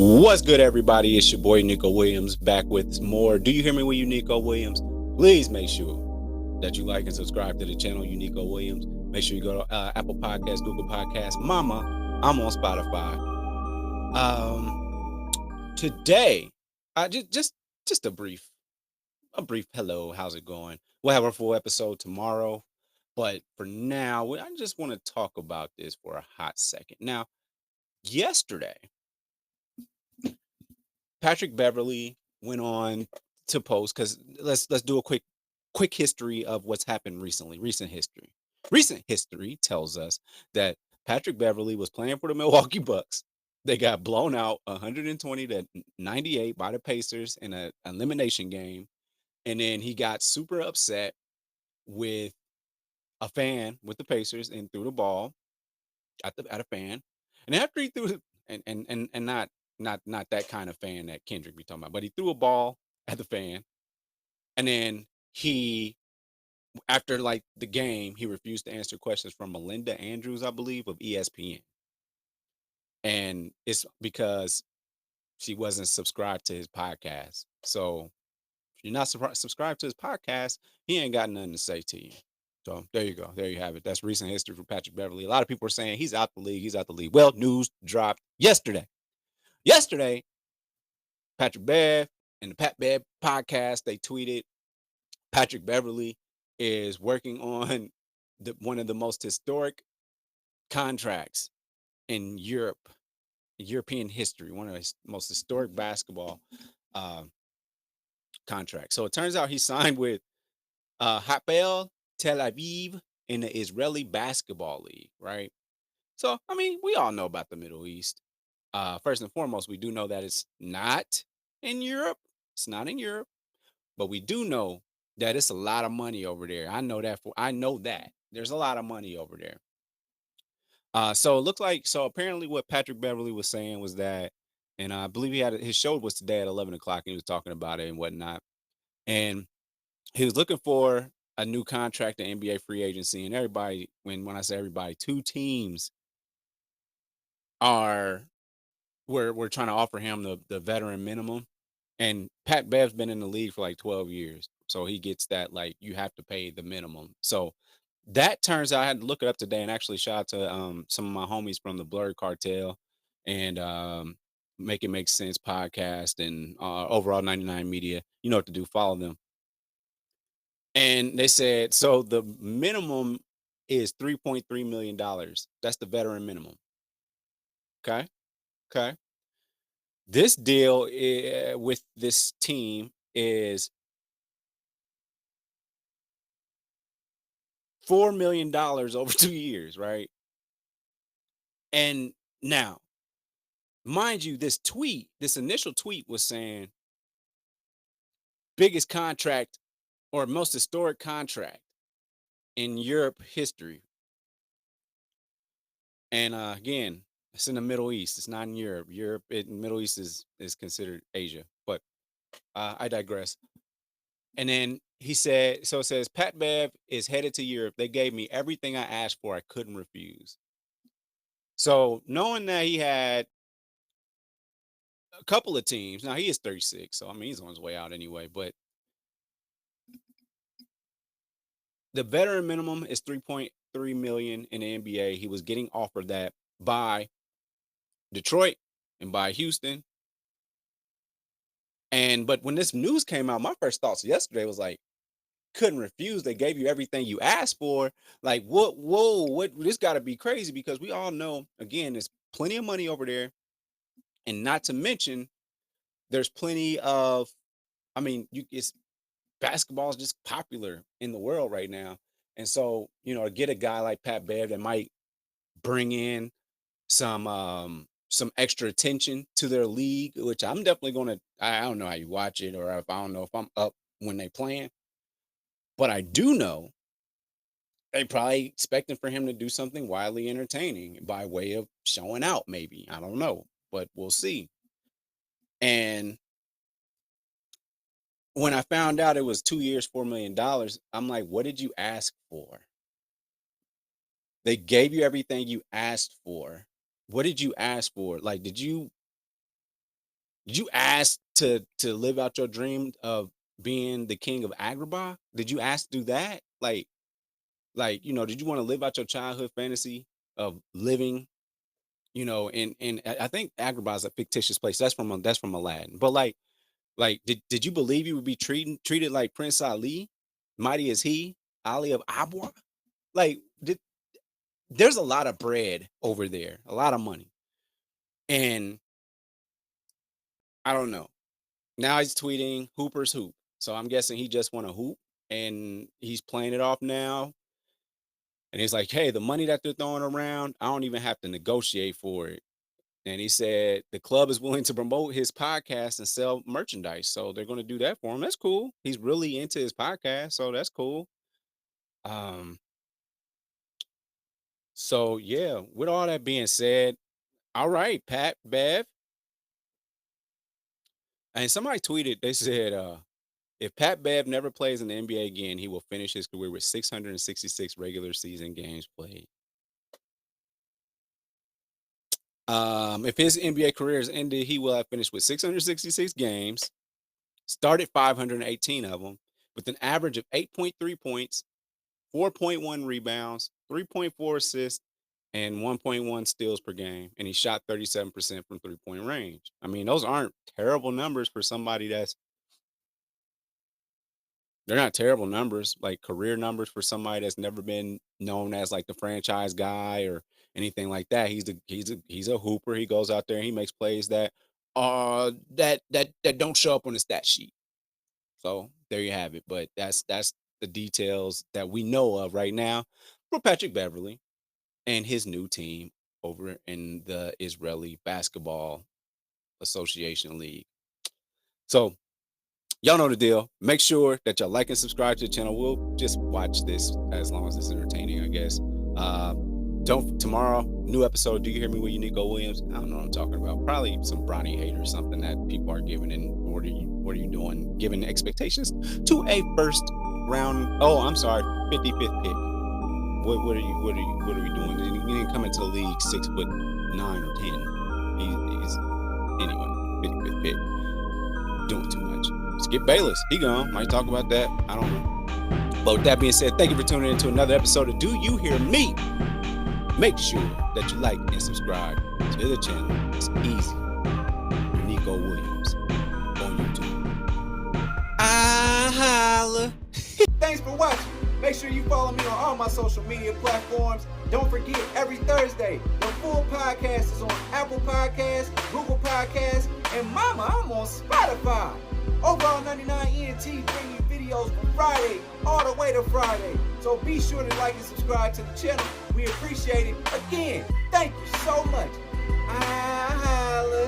What's good, everybody? It's your boy Uniqo Williams back with more. Do you hear me with Uniqo Williams? Please make sure that you like and subscribe to the channel Uniqo Williams. Make sure you go to Apple Podcasts, Google Podcasts. Mama, I'm on Spotify. Today, just a brief hello. How's it going? We'll have our full episode tomorrow, but for now, I just want to talk about this for a hot second. Now, yesterday, Patrick Beverly went on to post because let's do a quick history of what's happened recently. Recent history. Recent history tells us that Patrick Beverly was playing for the Milwaukee Bucks. They got blown out 120 to 98 by the Pacers in an elimination game, and then he got super upset with a fan with the Pacers and threw the ball at a fan. And after he threw it, and not that kind of fan that Kendrick be talking about, but he threw a ball at the fan, and then he after like the game, he refused to answer questions from Melinda Andrews, I believe, of ESPN. And it's because she wasn't subscribed to his podcast. So if you're not subscribed to his podcast, he ain't got nothing to say to you. So there you go. There you have it. That's recent history for Patrick Beverly. A lot of people are saying he's out the league. He's out the league. Well, news dropped yesterday. Yesterday, Patrick Bev and the Pat Bev podcast, they tweeted Patrick Beverly is working on one of the most historic contracts in European history, one of the most historic basketball uh, contracts. So it turns out he signed with Hapoel Tel Aviv in the Israeli Basketball League, right? So, I mean, we all know about the Middle East. First and foremost, we do know that it's not in Europe. It's not in Europe, but we do know that it's a lot of money over there. I know that there's a lot of money over there. So it looks like apparently what Patrick Beverly was saying was that, and I believe his show was today at 11 o'clock, and he was talking about it and whatnot. And he was looking for a new contract in NBA free agency, and everybody, when I say everybody, two teams are we're trying to offer him the veteran minimum. And Pat Bev's been in the league for like 12 years. So he gets that, like, you have to pay the minimum. So that turns out, I had to look it up today, and actually shout out to some of my homies from the Blurred Cartel and Make It Make Sense podcast and overall 99 Media. You know what to do, follow them. And they said, so the minimum is $3.3 million. That's the veteran minimum. Okay. Okay. This deal with this team is $4 million over 2 years, right? And now, mind you, this initial tweet was saying biggest contract or most historic contract in Europe history. And again, it's in the Middle East. It's not in Europe. Middle East is considered Asia. But I digress. And then he said, so it says, Pat Bev is headed to Europe. They gave me everything I asked for. I couldn't refuse. So knowing that he had a couple of teams, now he is 36, so I mean he's on his way out anyway. But the veteran minimum is 3.3 million in the NBA. He was getting offered that by Detroit and by Houston. But when this news came out, my first thoughts yesterday was like, couldn't refuse. They gave you everything you asked for. Like, what? This got to be crazy, because we all know, again, there's plenty of money over there, and not to mention, there's plenty of. I mean, it's basketball is just popular in the world right now, and so to get a guy like Pat Bev that might bring in some extra attention to their league, which I'm definitely gonna. I don't know how you watch it, or if I don't know if I'm up when they playing. But I do know they probably expecting for him to do something wildly entertaining by way of showing out, maybe. I don't know, but we'll see. And when I found out it was 2 years, $4 million, I'm like, what did you ask for? They gave you everything you asked for. What did you ask for? Like, did you Did you ask to live out your dream of being the king of Agrabah? Did you ask to do that? Did you want to live out your childhood fantasy of living, and I think Agrabah is a fictitious place. That's from Aladdin. But did you believe you would be treated like Prince Ali, mighty as he, Ali of Abwa? Like, there's a lot of bread over there, a lot of money, and I don't know. Now he's tweeting Hooper's hoop. So I'm guessing he just won a hoop and he's playing it off now. And he's like, hey, the money that they're throwing around, I don't even have to negotiate for it. And he said the club is willing to promote his podcast and sell merchandise. So they're going to do that for him. That's cool. He's really into his podcast. So that's cool. Um, so yeah, with all that being said, all right, Pat Bev. And somebody tweeted, they said, if Pat Bev never plays in the NBA again, he will finish his career with 666 regular season games played. If his NBA career is ended, he will have finished with 666 games, started 518 of them, with an average of 8.3 points, 4.1 rebounds, 3.4 assists, and 1.1 steals per game. And he shot 37% from 3-point range. I mean, those aren't terrible numbers for somebody they're not terrible numbers, like career numbers for somebody that's never been known as like the franchise guy or anything like that. He's a hooper. He goes out there and he makes plays that don't show up on the stat sheet. So there you have it. But that's the details that we know of right now for Patrick Beverly and his new team over in the Israeli Basketball Association League. So y'all know the deal. Make sure that y'all like and subscribe to the channel. We'll just watch this as long as it's entertaining, I guess. Tomorrow, new episode. Do you hear me with Uniqo Williams? I don't know what I'm talking about. Probably some Bronny hate or something that people are giving. And what are you doing? Giving expectations to a first round. Oh, I'm sorry, 55th pick. What are we doing? He didn't come into the league 6'9" or 10. He's anyway 55th pick. Doing too much. Skip Bayless, he gone. Might talk about that. I don't know. But with that being said, thank you for tuning in to another episode of Do You Hear Me? Make sure that you like and subscribe to the channel. It's easy. Uniqo Williams on YouTube. I holla. Thanks for watching. Make sure you follow me on all my social media platforms. Don't forget, every Thursday, the full podcast is on Apple Podcasts, Google Podcasts, and mama, I'm on Spotify. Overall 99 ENT bring you videos from Friday all the way to Friday. So be sure to like and subscribe to the channel. We appreciate it. Again, thank you so much. I holla.